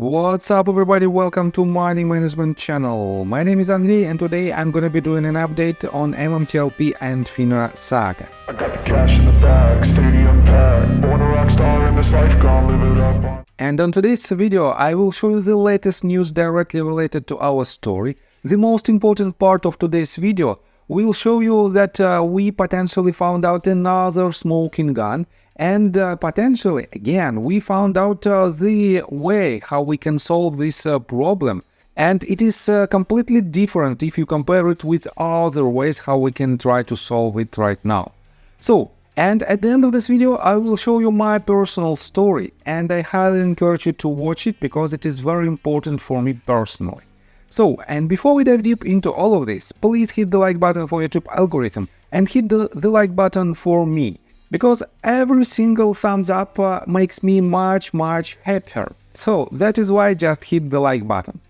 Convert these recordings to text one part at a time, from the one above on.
What's up everybody, welcome to Money Management channel. My name is Andrei and today I'm gonna be doing an update on MMTLP and FINRA saga. I got the cash in the bag, stadium packed, born a rock star in this life, gonna live it up. And on today's video I will show you the latest news directly related to our story. The most important part of today's video will show you that we potentially found out another smoking gun, and potentially, again, we found out the way how we can solve this problem. And it is completely different if you compare it with other ways how we can try to solve it right now. So, and at the end of this video, I will show you my personal story, and I highly encourage you to watch it because it is very important for me personally. So, and before we dive deep into all of this, please hit the like button for YouTube algorithm and hit the like button for me, because every single thumbs up makes me much happier. So that is why just hit the like button.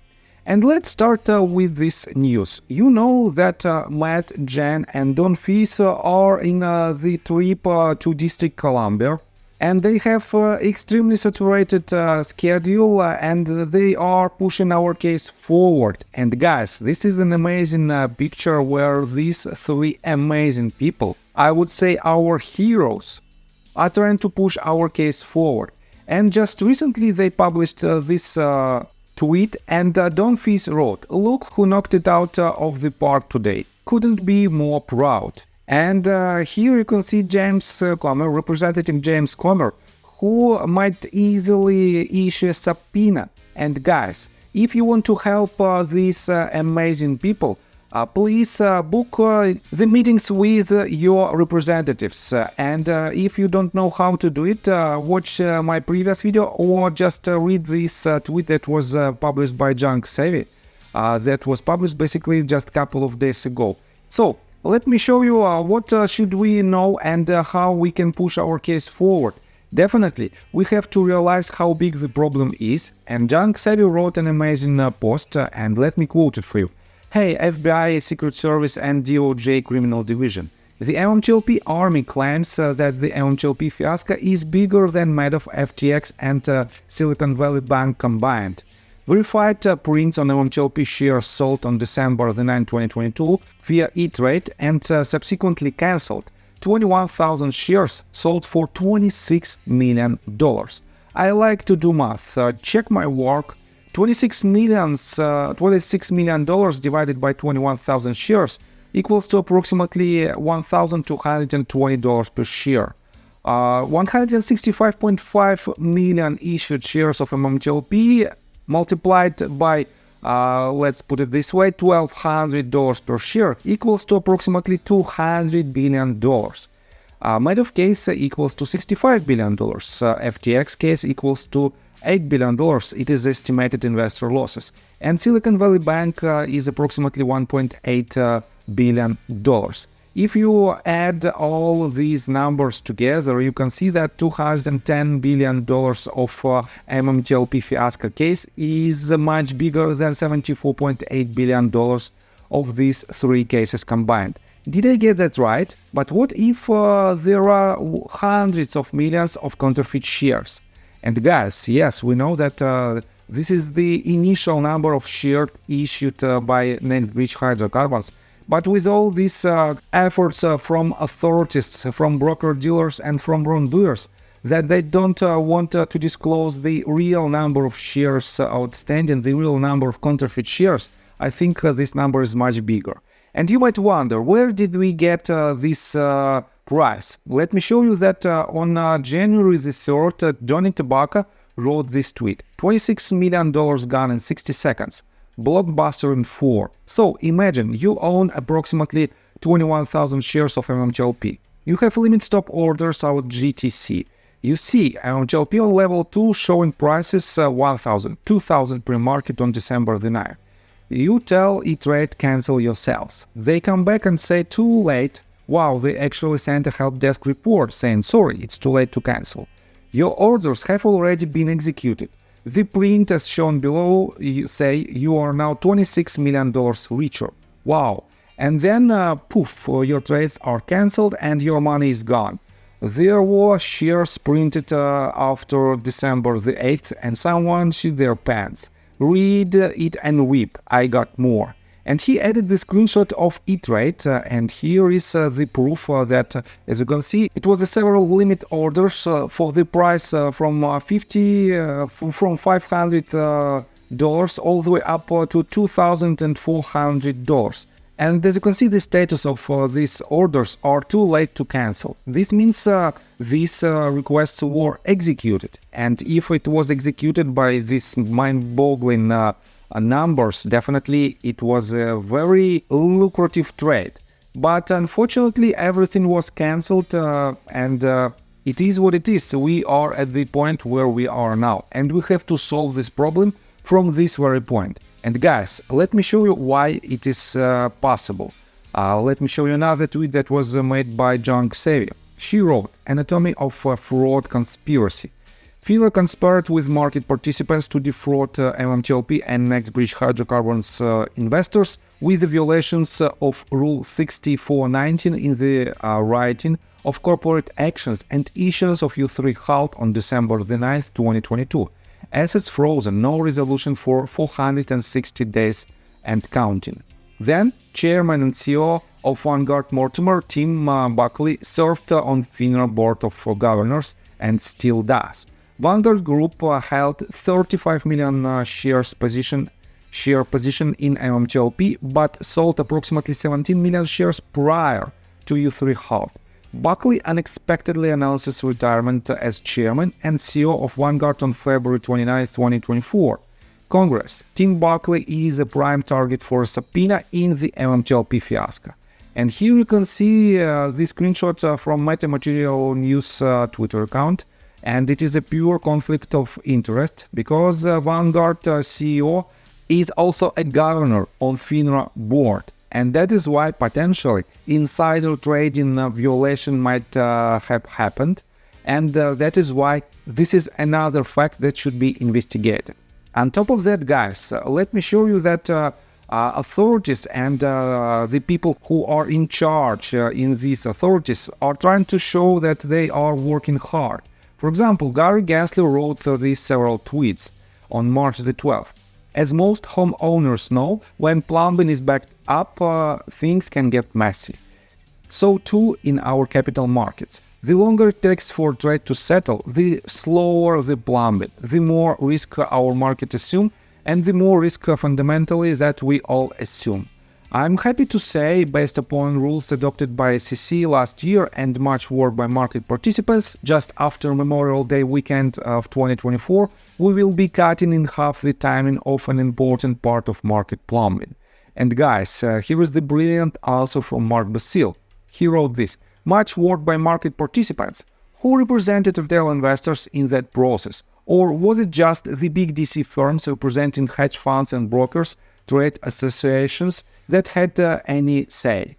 And let's start with this news. You know that Matt, Jen and Don Fizz are in the trip to District Columbia, and they have extremely saturated schedule, and they are pushing our case forward. And guys, this is an amazing picture where these three amazing people, I would say our heroes, are trying to push our case forward. And just recently they published this tweet, and Don Fizz wrote, "Look who knocked it out of the park today. Couldn't be more proud." And here you can see James Comer, Representative James Comer, who might easily issue a subpoena. And guys, if you want to help these amazing people, please book the meetings with your representatives. And if you don't know how to do it, watch my previous video or just read this tweet that was published by Junk Savvy. That was published basically just a couple of days ago. So let me show you what should we know and how we can push our case forward. Definitely, we have to realize how big the problem is. And Junk Savvy wrote an amazing post, and let me quote it for you. "Hey, FBI, Secret Service and DOJ Criminal Division. The MMTLP army claims that the MMTLP fiasco is bigger than Madoff, FTX and Silicon Valley Bank combined. Verified prints on MMTLP shares sold on December 9, 2022 via E-Trade and subsequently cancelled. 21,000 shares sold for $26 million. I like to do math. Check my work. $26 million divided by 21,000 shares equals to approximately $1,220 per share. 165.5 million issued shares of MMTLP multiplied by, let's put it this way, $1,200 per share equals to approximately $200 billion. Madoff case equals to $65 billion. FTX case equals to $8 billion, it is estimated investor losses. And Silicon Valley Bank is approximately $1.8 billion. If you add all these numbers together, you can see that $210 billion of MMTLP fiasco case is much bigger than $74.8 billion of these three cases combined. Did I get that right? But what if there are hundreds of millions of counterfeit shares? And guys, yes, we know that this is the initial number of shares issued by named British Hydrocarbons. But with all these efforts from authorities, from broker-dealers and from wrongdoers, that they don't want to disclose the real number of shares outstanding, the real number of counterfeit shares, I think this number is much bigger. And you might wonder, where did we get this price? Let me show you that on January the 3rd, Johnny Tobacco wrote this tweet. $26 million gone in 60 seconds. Blockbuster in 4. So imagine you own approximately 21,000 shares of MMTLP. You have limit stop orders out GTC. You see MMTLP on level 2 showing prices 1,000, 2,000 pre-market on December the 9th. You tell E-Trade cancel your sales. They come back and say too late. Wow, they actually sent a help desk report saying sorry, it's too late to cancel. Your orders have already been executed. The print as shown below, you say you are now $26 million richer. Wow. And then poof, your trades are cancelled and your money is gone. There were shares printed after December the 8th, and someone shit their pants. Read it and weep, I got more. And he added the screenshot of it-rate, and here is the proof that, as you can see, it was several limit orders for the price from $500 all the way up to $2,400. And as you can see, the status of these orders are too late to cancel. This means these requests were executed. And if it was executed by these mind-boggling numbers, definitely it was a very lucrative trade. But unfortunately, everything was cancelled and it is what it is. We are at the point where we are now. And we have to solve this problem from this very point. And guys, let me show you why it is possible. Let me show you another tweet that was made by Jung Savvy. She wrote, "Anatomy of a fraud conspiracy. FINRA conspired with market participants to defraud MMTLP and NextBridge hydrocarbons investors with the violations of Rule 6419 in the writing of corporate actions and issuance of U3 halt on December the 9th, 2022. Assets frozen, no resolution for 460 days and counting." Then, Chairman and CEO of Vanguard Mortimer, Tim Buckley, served on FINRA Board of Governors and still does. Vanguard Group held 35 million share position in MMTLP, but sold approximately 17 million shares prior to U3 halt. Buckley unexpectedly announces retirement as chairman and CEO of Vanguard on February 29, 2024. Congress. Tim Buckley is a prime target for a subpoena in the MMTLP fiasco. And here you can see the screenshot from Metamaterial News Twitter account. And it is a pure conflict of interest because Vanguard CEO is also a governor on FINRA board. And that is why potentially insider trading violation might have happened. And that is why this is another fact that should be investigated. On top of that, guys, let me show you that authorities and the people who are in charge in these authorities are trying to show that they are working hard. For example, Gary Gensler wrote these several tweets on March the 12th. As most homeowners know, when plumbing is backed up, things can get messy. So too in our capital markets. The longer it takes for trade to settle, the slower the plumbing, the more risk our market assume, and the more risk fundamentally that we all assume. I'm happy to say, based upon rules adopted by SEC last year and much work by market participants, just after Memorial Day weekend of 2024, we will be cutting in half the timing of an important part of market plumbing. And guys, here is the brilliant answer from Mark Basile. He wrote this: much work by market participants. Who represented retail investors in that process? Or was it just the big DC firms representing hedge funds and brokers, trade associations that had any say?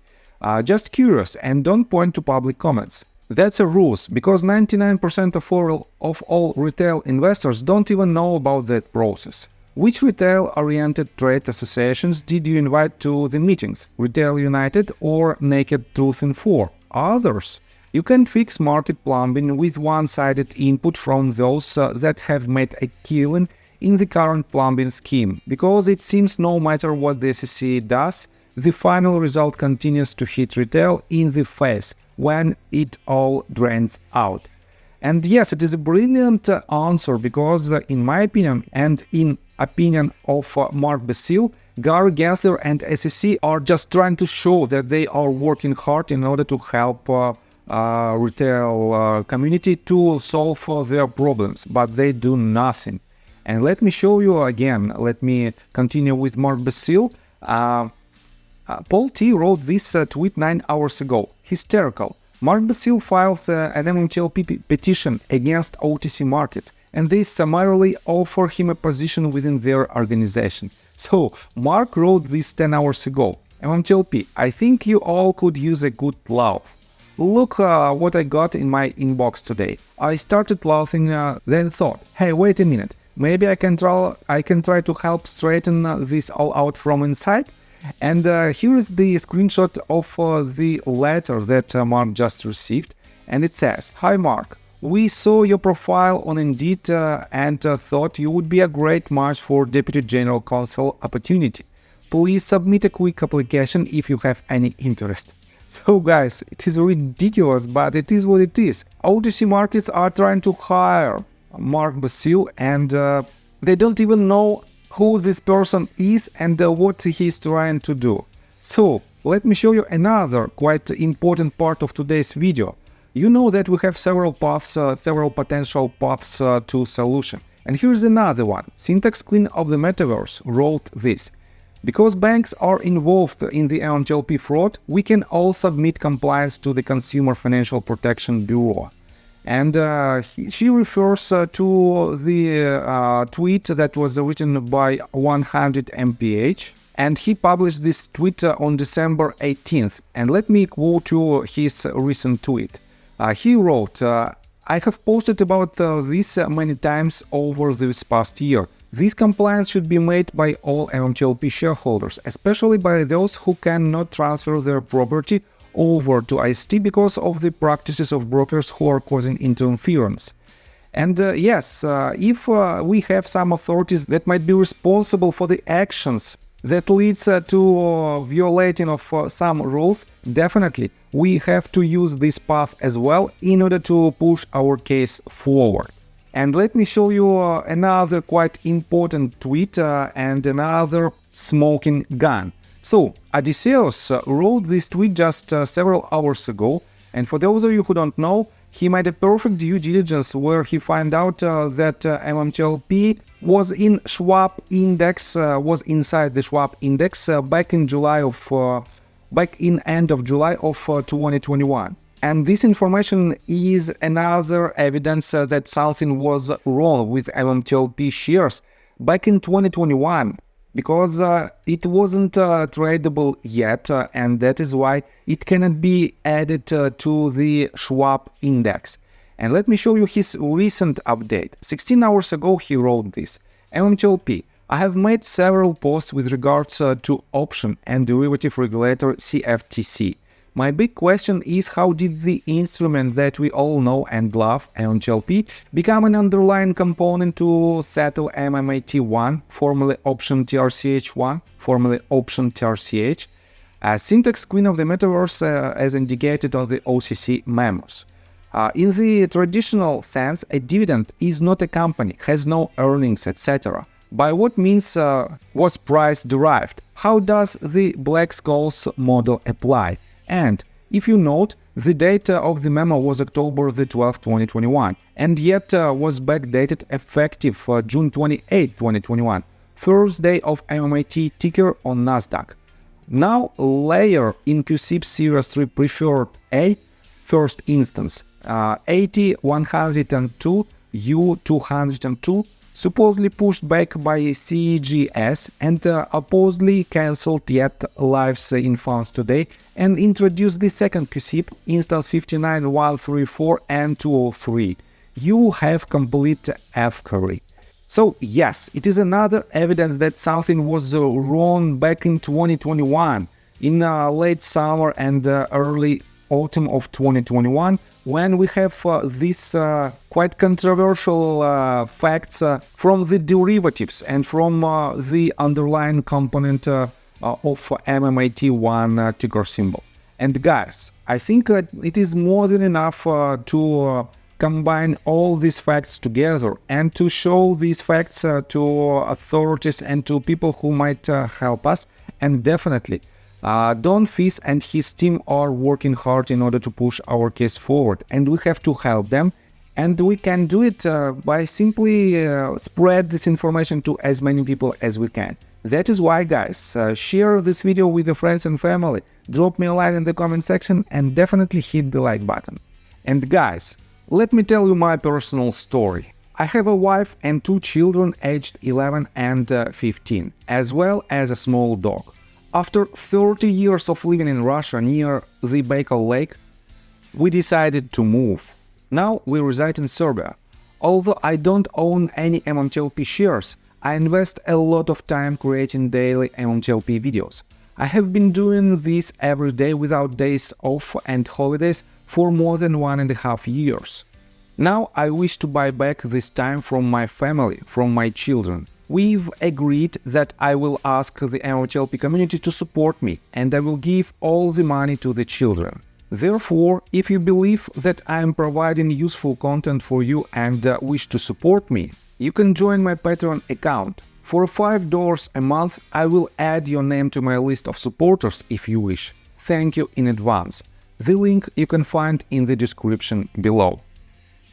Just curious, and don't point to public comments. That's a ruse, because 99% of all retail investors don't even know about that process. Which retail-oriented trade associations did you invite to the meetings? Retail United or Naked Truth Info? Others? You can fix market plumbing with one-sided input from those that have made a killing in the current plumbing scheme, because it seems no matter what the SEC does, the final result continues to hit retail in the face when it all drains out. And yes, it is a brilliant answer because in my opinion and in opinion of Mark Basile, Gary Gensler and SEC are just trying to show that they are working hard in order to help retail community to solve their problems, but they do nothing. And let me show you again, let me continue with Mark Basile. Paul T. wrote this tweet 9 hours ago. Hysterical. Mark Basile files an MMTLP petition against OTC markets, and they summarily offer him a position within their organization. So, Mark wrote this 10 hours ago. MMTLP, I think you all could use a good laugh. Look what I got in my inbox today. I started laughing, then thought, hey, wait a minute, maybe I can try to help straighten this all out from inside. And here is the screenshot of the letter that Mark just received. And it says, "Hi Mark, we saw your profile on Indeed and thought you would be a great match for Deputy General Counsel opportunity. Please submit a quick application if you have any interest." So guys, it is ridiculous, but it is what it is. OTC markets are trying to hire Mark Basile, and they don't even know who this person is and what he's trying to do. So let me show you another quite important part of today's video. You know that we have several paths, several potential paths to solution. And here's another one. Syntax Queen of the Metaverse wrote this: "Because banks are involved in the MMTLP fraud, we can all submit compliance to the Consumer Financial Protection Bureau." And she refers to the tweet that was written by 100mph, and he published this tweet on December 18th. And let me quote you his recent tweet. He wrote, "I have posted about this many times over this past year. This compliance should be made by all MMTLP shareholders, especially by those who cannot transfer their property over to IST because of the practices of brokers who are causing interference." And yes, if we have some authorities that might be responsible for the actions that leads to violating of some rules, definitely we have to use this path as well in order to push our case forward. And let me show you another quite important tweet and another smoking gun. So Odysseus wrote this tweet just several hours ago, and for those of you who don't know, he made a perfect due diligence where he found out that MMTLP was in Schwab index, was inside the Schwab index back in end of July of 2021. And this information is another evidence that something was wrong with MMTLP shares back in 2021, because it wasn't tradable yet, and that is why it cannot be added to the Schwab index. And let me show you his recent update. 16 hours ago he wrote this: "MMTLP, I have made several posts with regards to option and derivative regulator CFTC. My big question is, how did the instrument that we all know and love, MMTLP, become an underlying component to settle MMAT1, formerly option TRCH1, formerly option TRCH, a syntax queen of the metaverse as indicated on the OCC memos? In the traditional sense, a dividend is not a company, has no earnings, etc. By what means was price derived? How does the Black-Scholes model apply? And if you note, the date of the memo was October the 12th, 2021, and yet was backdated effective June 28, 2021, first day of MMAT ticker on Nasdaq. Now layer in QSIP Series 3 Preferred A, first instance, 80-102 U202, supposedly pushed back by CEGS and supposedly cancelled yet lives in funds today, and introduced the second QSIP, instance 59-134 and 203. You have complete F-curry. So yes, it is another evidence that something was wrong back in 2021, in late summer and early autumn of 2021, when we have these quite controversial facts from the derivatives and from the underlying component of MMAT1 ticker symbol. And guys, I think it is more than enough to combine all these facts together and to show these facts to authorities and to people who might help us. And definitely, Don Fizz and his team are working hard in order to push our case forward, and we have to help them, and we can do it by simply spread this information to as many people as we can. That is why, guys, share this video with your friends and family, drop me a line in the comment section, and definitely hit the like button. And guys, let me tell you my personal story. I have a wife and 2 children aged 11 and 15, as well as a small dog. After 30 years of living in Russia near the Baikal Lake, we decided to move. Now we reside in Serbia. Although I don't own any MMTLP shares, I invest a lot of time creating daily MMTLP videos. I have been doing this every day without days off and holidays for more than 1.5 years. Now I wish to buy back this time from my family, from my children. We've agreed that I will ask the MMTLP community to support me, and I will give all the money to the children. Therefore, if you believe that I am providing useful content for you and wish to support me, you can join my Patreon account. For $5 a month, I will add your name to my list of supporters if you wish. Thank you in advance. The link you can find in the description below.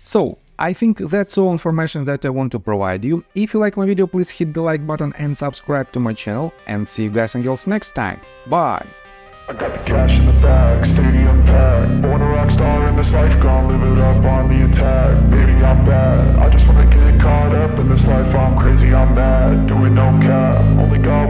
So, I think that's all information that I want to provide you. If you like my video, please hit the like button and subscribe to my channel, and see you guys and girls next time. Bye! I got the cash in the bag, stadium packed. Born a rock star in this life, gonna live it up on the attack. Baby, I'm bad, I just wanna get caught up in this life. I'm crazy, I'm mad, doing no cap. Only God